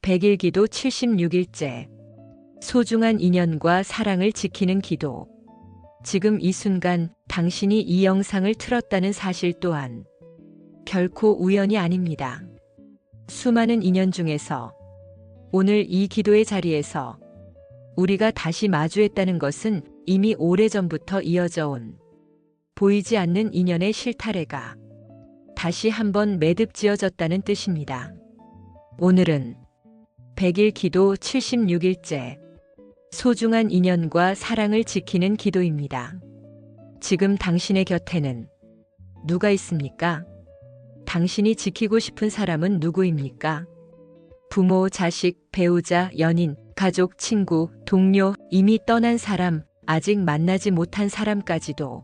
100일 기도 76일째. 소중한 인연과 사랑을 지키는 기도. 지금 이 순간 당신이 이 영상을 틀었다는 사실 또한 결코 우연이 아닙니다. 수많은 인연 중에서 오늘 이 기도의 자리에서 우리가 다시 마주했다는 것은 이미 오래전부터 이어져 온 보이지 않는 인연의 실타래가 다시 한번 매듭지어졌다는 뜻입니다. 오늘은 100일 기도 76일째. 소중한 인연과 사랑을 지키는 기도입니다. 지금 당신의 곁에는 누가 있습니까? 당신이 지키고 싶은 사람은 누구입니까? 부모, 자식, 배우자, 연인, 가족, 친구, 동료, 이미 떠난 사람, 아직 만나지 못한 사람까지도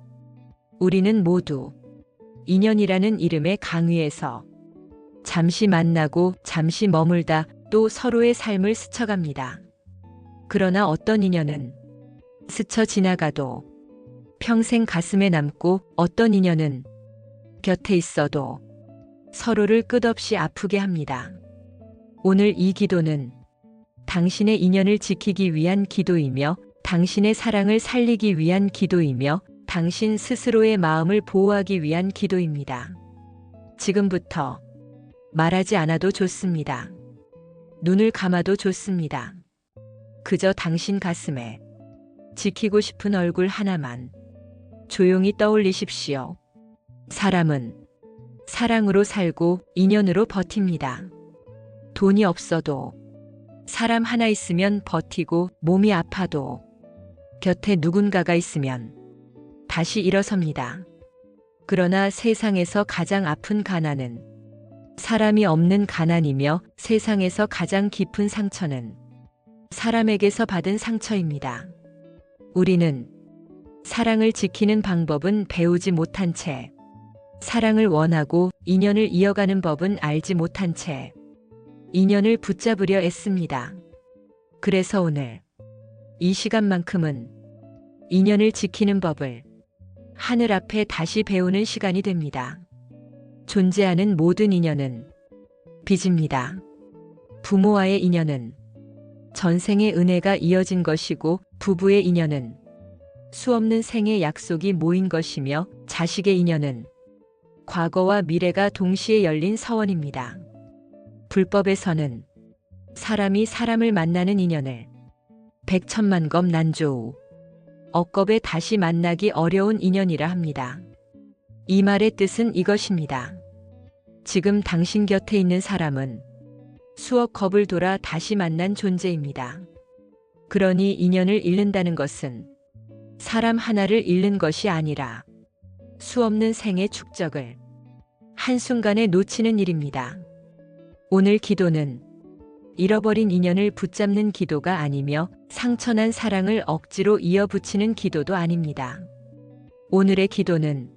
우리는 모두 인연이라는 이름의 강위에서 잠시 만나고 잠시 머물다 또 서로의 삶을 스쳐갑니다. 그러나 어떤 인연은 스쳐 지나가도 평생 가슴에 남고 어떤 인연은 곁에 있어도 서로를 끝없이 아프게 합니다. 오늘 이 기도는 당신의 인연을 지키기 위한 기도이며 당신의 사랑을 살리기 위한 기도이며 당신 스스로의 마음을 보호하기 위한 기도입니다. 지금부터 말하지 않아도 좋습니다. 눈을 감아도 좋습니다. 그저 당신 가슴에 지키고 싶은 얼굴 하나만 조용히 떠올리십시오. 사람은 사랑으로 살고 인연으로 버팁니다. 돈이 없어도 사람 하나 있으면 버티고 몸이 아파도 곁에 누군가가 있으면 다시 일어섭니다. 그러나 세상에서 가장 아픈 가난은 사람이 없는 가난이며 세상에서 가장 깊은 상처는 사람에게서 받은 상처입니다. 우리는 사랑을 지키는 방법은 배우지 못한 채, 사랑을 원하고 인연을 이어가는 법은 알지 못한 채 인연을 붙잡으려 애씁니다. 그래서 오늘 이 시간만큼은 인연을 지키는 법을 하늘 앞에 다시 배우는 시간이 됩니다. 존재하는 모든 인연은 빚입니다. 부모와의 인연은 전생의 은혜가 이어진 것이고 부부의 인연은 수없는 생의 약속이 모인 것이며 자식의 인연은 과거와 미래가 동시에 열린 서원입니다. 불법에서는 사람이 사람을 만나는 인연을 백천만검 난조우, 억겁에 다시 만나기 어려운 인연이라 합니다. 이 말의 뜻은 이것입니다. 지금 당신 곁에 있는 사람은 수억 겁을 돌아 다시 만난 존재입니다. 그러니 인연을 잃는다는 것은 사람 하나를 잃는 것이 아니라 수없는 생의 축적을 한순간에 놓치는 일입니다. 오늘 기도는 잃어버린 인연을 붙잡는 기도가 아니며 상처난 사랑을 억지로 이어붙이는 기도도 아닙니다. 오늘의 기도는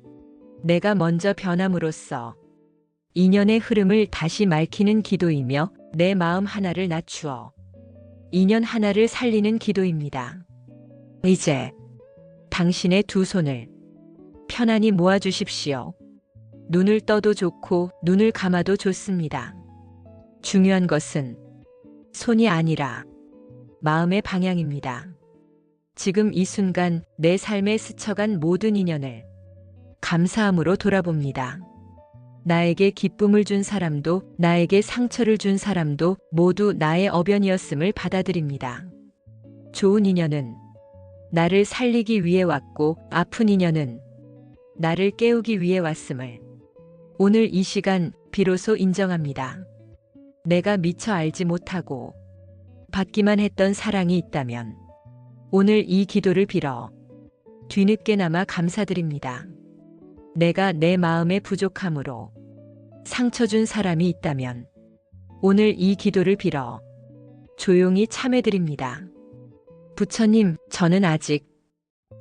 내가 먼저 변함으로써 인연의 흐름을 다시 맑히는 기도이며 내 마음 하나를 낮추어 인연 하나를 살리는 기도입니다. 이제 당신의 두 손을 편안히 모아주십시오. 눈을 떠도 좋고 눈을 감아도 좋습니다. 중요한 것은 손이 아니라 마음의 방향입니다. 지금 이 순간 내 삶에 스쳐간 모든 인연을 감사함으로 돌아봅니다. 나에게 기쁨을 준 사람도 나에게 상처를 준 사람도 모두 나의 어변이었음을 받아들입니다. 좋은 인연은 나를 살리기 위해 왔고 아픈 인연은 나를 깨우기 위해 왔음을 오늘 이 시간 비로소 인정합니다. 내가 미처 알지 못하고 받기만 했던 사랑이 있다면 오늘 이 기도를 빌어 뒤늦게나마 감사드립니다. 내가 내 마음의 부족함으로 상처 준 사람이 있다면 오늘 이 기도를 빌어 조용히 참회드립니다. 부처님, 저는 아직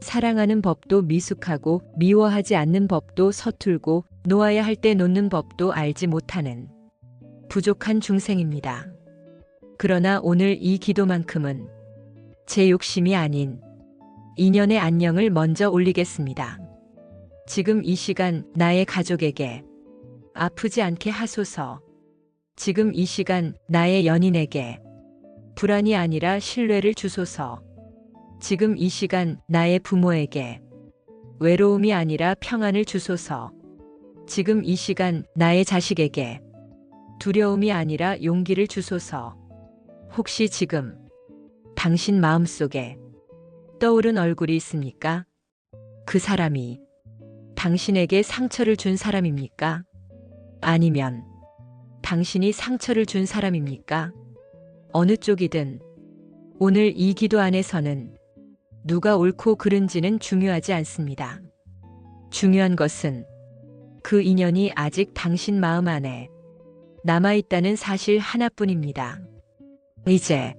사랑하는 법도 미숙하고 미워하지 않는 법도 서툴고 놓아야 할 때 놓는 법도 알지 못하는 부족한 중생입니다. 그러나 오늘 이 기도만큼은 제 욕심이 아닌 인연의 안녕을 먼저 올리겠습니다. 지금 이 시간 나의 가족에게 아프지 않게 하소서. 지금 이 시간 나의 연인에게 불안이 아니라 신뢰를 주소서. 지금 이 시간 나의 부모에게 외로움이 아니라 평안을 주소서. 지금 이 시간 나의 자식에게 두려움이 아니라 용기를 주소서. 혹시 지금 당신 마음속에 떠오른 얼굴이 있습니까? 그 사람이 당신에게 상처를 준 사람입니까? 아니면 당신이 상처를 준 사람입니까? 어느 쪽이든 오늘 이 기도 안에서는 누가 옳고 그른지는 중요하지 않습니다. 중요한 것은 그 인연이 아직 당신 마음 안에 남아있다는 사실 하나뿐입니다. 이제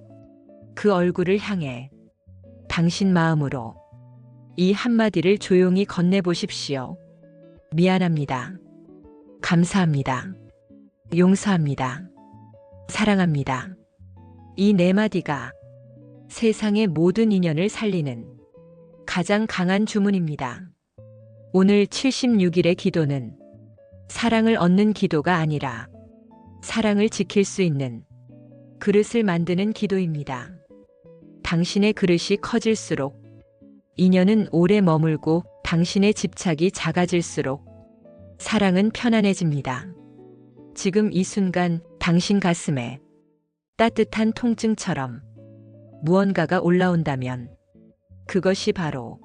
그 얼굴을 향해 당신 마음으로 이 한마디를 조용히 건네보십시오. 미안합니다. 감사합니다. 용서합니다. 사랑합니다. 이 네 마디가 세상의 모든 인연을 살리는 가장 강한 주문입니다. 오늘 76일의 기도는 사랑을 얻는 기도가 아니라 사랑을 지킬 수 있는 그릇을 만드는 기도입니다. 당신의 그릇이 커질수록 인연은 오래 머물고 당신의 집착이 작아질수록 사랑은 편안해집니다. 지금 이 순간 당신 가슴에 따뜻한 통증처럼 무언가가 올라온다면 그것이 바로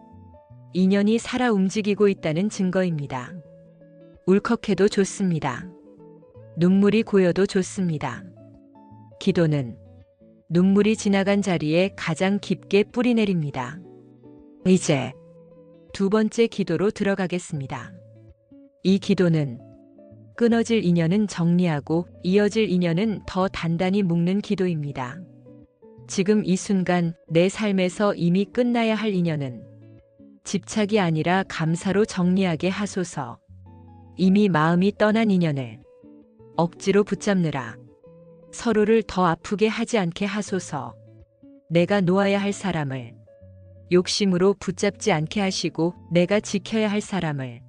인연이 살아 움직이고 있다는 증거입니다. 울컥해도 좋습니다. 눈물이 고여도 좋습니다. 기도는 눈물이 지나간 자리에 가장 깊게 뿌리내립니다. 이제 두 번째 기도로 들어가겠습니다. 이 기도는 끊어질 인연은 정리하고 이어질 인연은 더 단단히 묶는 기도입니다. 지금 이 순간 내 삶에서 이미 끝나야 할 인연은 집착이 아니라 감사로 정리하게 하소서. 이미 마음이 떠난 인연을 억지로 붙잡느라 서로를 더 아프게 하지 않게 하소서. 내가 놓아야 할 사람을 욕심으로 붙잡지 않게 하시고 내가 지켜야 할 사람을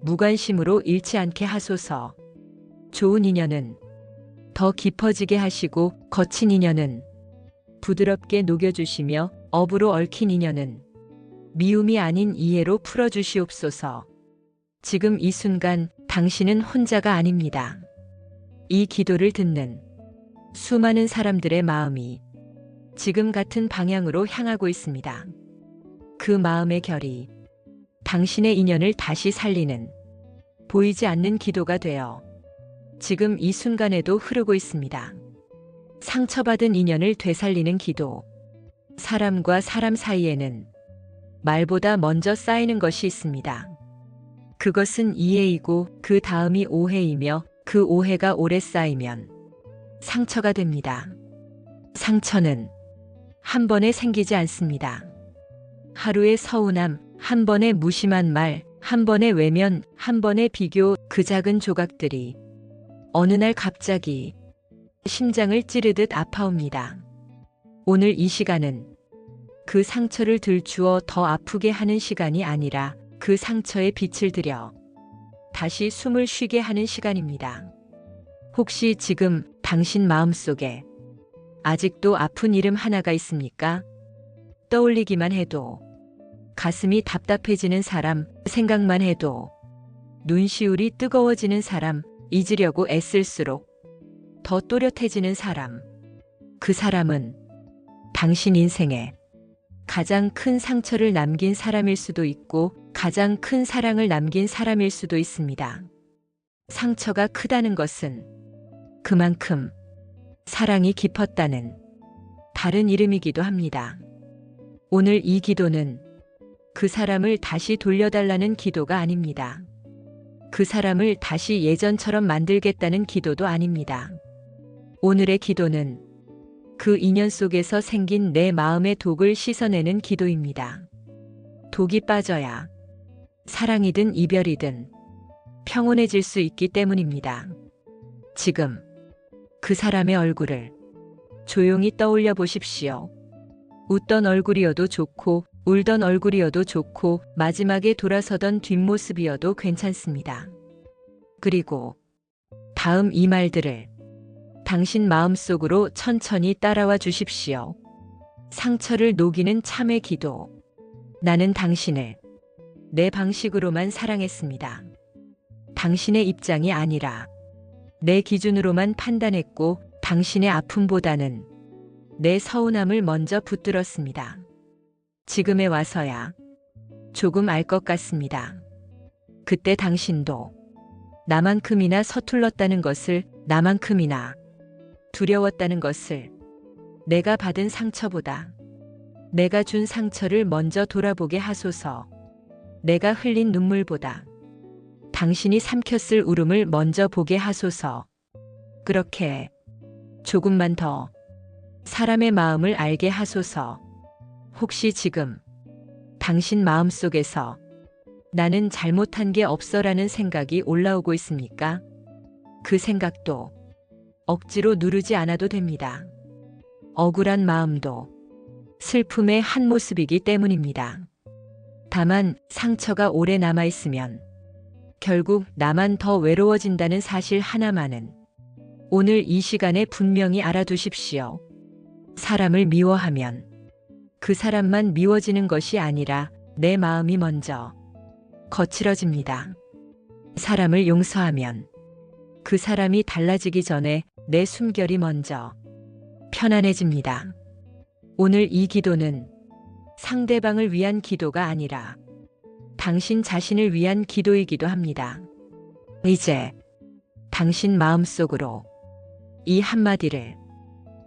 무관심으로 잃지 않게 하소서. 좋은 인연은 더 깊어지게 하시고 거친 인연은 부드럽게 녹여주시며 업으로 얽힌 인연은 미움이 아닌 이해로 풀어주시옵소서. 지금 이 순간 당신은 혼자가 아닙니다. 이 기도를 듣는 수많은 사람들의 마음이 지금 같은 방향으로 향하고 있습니다. 그 마음의 결이 당신의 인연을 다시 살리는 보이지 않는 기도가 되어 지금 이 순간에도 흐르고 있습니다. 상처받은 인연을 되살리는 기도. 사람과 사람 사이에는 말보다 먼저 쌓이는 것이 있습니다. 그것은 이해이고 그 다음이 오해이며 그 오해가 오래 쌓이면 상처가 됩니다. 상처는 한 번에 생기지 않습니다. 하루의 서운함, 한 번의 무심한 말, 한 번의 외면, 한 번의 비교, 그 작은 조각들이 어느 날 갑자기 심장을 찌르듯 아파옵니다. 오늘 이 시간은 그 상처를 들추어 더 아프게 하는 시간이 아니라 그 상처에 빛을 들여 다시 숨을 쉬게 하는 시간입니다. 혹시 지금 당신 마음속에 아직도 아픈 이름 하나가 있습니까? 떠올리기만 해도 가슴이 답답해지는 사람, 생각만 해도 눈시울이 뜨거워지는 사람, 잊으려고 애쓸수록 더 또렷해지는 사람. 그 사람은 당신 인생에 가장 큰 상처를 남긴 사람일 수도 있고 가장 큰 사랑을 남긴 사람일 수도 있습니다. 상처가 크다는 것은 그만큼 사랑이 깊었다는 다른 이름이기도 합니다. 오늘 이 기도는 그 사람을 다시 돌려달라는 기도가 아닙니다. 그 사람을 다시 예전처럼 만들겠다는 기도도 아닙니다. 오늘의 기도는 그 인연 속에서 생긴 내 마음의 독을 씻어내는 기도입니다. 독이 빠져야 사랑이든 이별이든 평온해질 수 있기 때문입니다. 지금 그 사람의 얼굴을 조용히 떠올려 보십시오. 웃던 얼굴이어도 좋고 울던 얼굴이어도 좋고 마지막에 돌아서던 뒷모습이어도 괜찮습니다. 그리고 다음 이 말들을 당신 마음속으로 천천히 따라와 주십시오. 상처를 녹이는 참의 기도. 나는 당신을 내 방식으로만 사랑했습니다. 당신의 입장이 아니라 내 기준으로만 판단했고 당신의 아픔보다는 내 서운함을 먼저 붙들었습니다. 지금에 와서야 조금 알 것 같습니다. 그때 당신도 나만큼이나 서툴렀다는 것을, 나만큼이나 두려웠다는 것을, 내가 받은 상처보다 내가 준 상처를 먼저 돌아보게 하소서. 내가 흘린 눈물보다 당신이 삼켰을 울음을 먼저 보게 하소서. 그렇게 조금만 더 사람의 마음을 알게 하소서. 혹시 지금 당신 마음속에서 나는 잘못한 게 없어라는 생각이 올라오고 있습니까? 그 생각도 억지로 누르지 않아도 됩니다. 억울한 마음도 슬픔의 한 모습이기 때문입니다. 다만 상처가 오래 남아있으면 결국 나만 더 외로워진다는 사실 하나만은 오늘 이 시간에 분명히 알아두십시오. 사람을 미워하면 그 사람만 미워지는 것이 아니라 내 마음이 먼저 거칠어집니다. 사람을 용서하면 그 사람이 달라지기 전에 내 숨결이 먼저 편안해집니다. 오늘 이 기도는 상대방을 위한 기도가 아니라 당신 자신을 위한 기도이기도 합니다. 이제 당신 마음속으로 이 한마디를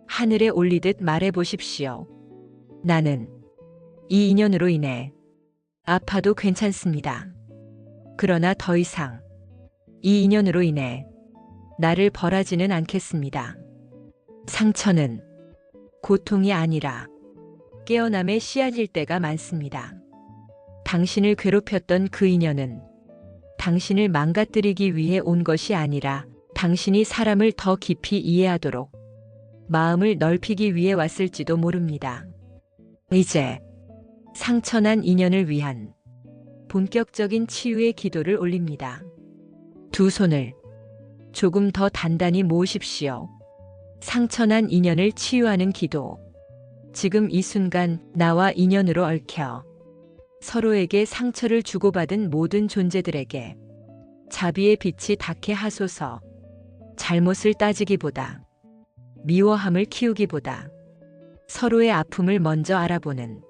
하늘에 올리듯 말해 보십시오. 나는 이 인연으로 인해 아파도 괜찮습니다. 그러나 더 이상 이 인연으로 인해 나를 벌하지는 않겠습니다. 상처는 고통이 아니라 깨어남의 씨앗일 때가 많습니다. 당신을 괴롭혔던 그 인연은 당신을 망가뜨리기 위해 온 것이 아니라 당신이 사람을 더 깊이 이해하도록 마음을 넓히기 위해 왔을지도 모릅니다. 이제 상처난 인연을 위한 본격적인 치유의 기도를 올립니다. 두 손을 조금 더 단단히 모으십시오. 상처난 인연을 치유하는 기도. 지금 이 순간 나와 인연으로 얽혀 서로에게 상처를 주고받은 모든 존재들에게 자비의 빛이 닿게 하소서. 잘못을 따지기보다, 미워함을 키우기보다 서로의 아픔을 먼저 알아보는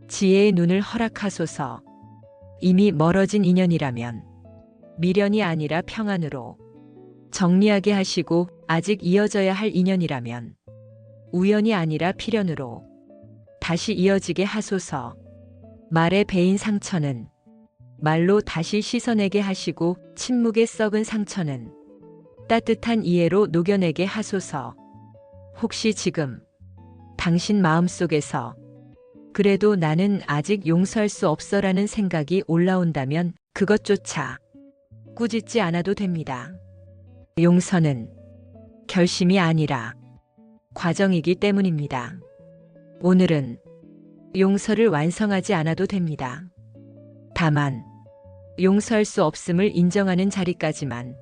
지혜의 눈을 허락하소서. 이미 멀어진 인연이라면 미련이 아니라 평안으로 정리하게 하시고, 아직 이어져야 할 인연이라면 우연이 아니라 필연으로 다시 이어지게 하소서. 말에 베인 상처는 말로 다시 씻어내게 하시고, 침묵에 썩은 상처는 따뜻한 이해로 녹여내게 하소서. 혹시 지금 당신 마음속에서 그래도 나는 아직 용서할 수 없어라는 생각이 올라온다면 그것조차 꾸짖지 않아도 됩니다. 용서는 결심이 아니라 과정이기 때문입니다. 오늘은 용서를 완성하지 않아도 됩니다. 다만 용서할 수 없음을 인정하는 자리까지만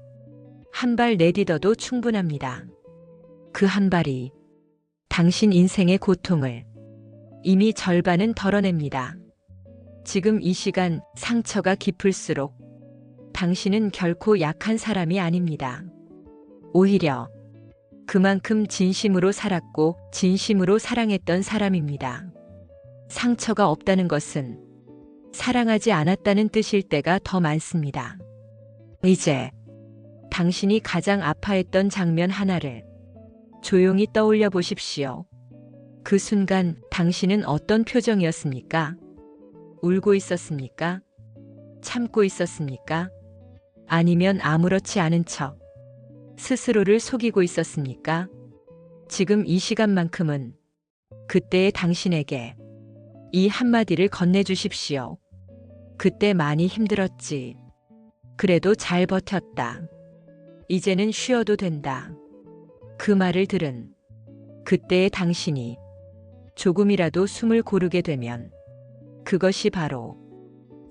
한 발 내딛어도 충분합니다. 그 한 발이 당신 인생의 고통을 이미 절반은 덜어냅니다. 지금 이 시간 상처가 깊을수록 당신은 결코 약한 사람이 아닙니다. 오히려 그만큼 진심으로 살았고 진심으로 사랑했던 사람입니다. 상처가 없다는 것은 사랑하지 않았다는 뜻일 때가 더 많습니다. 이제 당신이 가장 아파했던 장면 하나를 조용히 떠올려 보십시오. 그 순간 당신은 어떤 표정이었습니까? 울고 있었습니까? 참고 있었습니까? 아니면 아무렇지 않은 척 스스로를 속이고 있었습니까? 지금 이 시간만큼은 그때의 당신에게 이 한마디를 건네주십시오. 그때 많이 힘들었지. 그래도 잘 버텼다. 이제는 쉬어도 된다. 그 말을 들은 그때의 당신이 조금이라도 숨을 고르게 되면 그것이 바로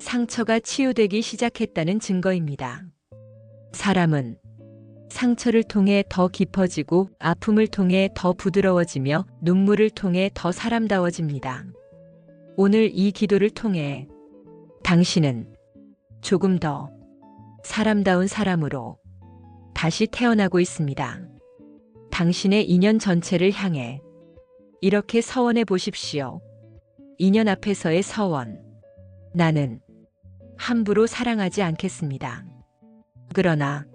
상처가 치유되기 시작했다는 증거입니다. 사람은 상처를 통해 더 깊어지고 아픔을 통해 더 부드러워지며 눈물을 통해 더 사람다워집니다. 오늘 이 기도를 통해 당신은 조금 더 사람다운 사람으로 다시 태어나고 있습니다. 당신의 인연 전체를 향해 이렇게 서원해 보십시오. 인연 앞에서의 서원. 나는 함부로 사랑하지 않겠습니다. 그러나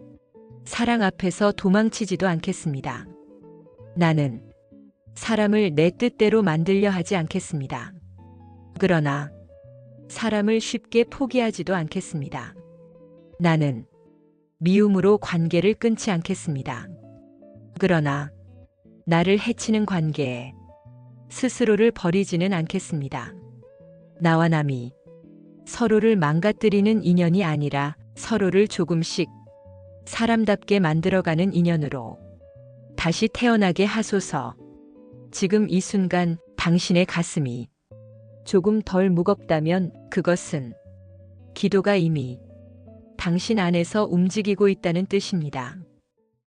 사랑 앞에서 도망치지도 않겠습니다. 나는 사람을 내 뜻대로 만들려 하지 않겠습니다. 그러나 사람을 쉽게 포기하지도 않겠습니다. 나는 미움으로 관계를 끊지 않겠습니다. 그러나 나를 해치는 관계에 스스로를 버리지는 않겠습니다. 나와 남이 서로를 망가뜨리는 인연이 아니라 서로를 조금씩 사람답게 만들어가는 인연으로 다시 태어나게 하소서. 지금 이 순간 당신의 가슴이 조금 덜 무겁다면 그것은 기도가 이미 당신 안에서 움직이고 있다는 뜻입니다.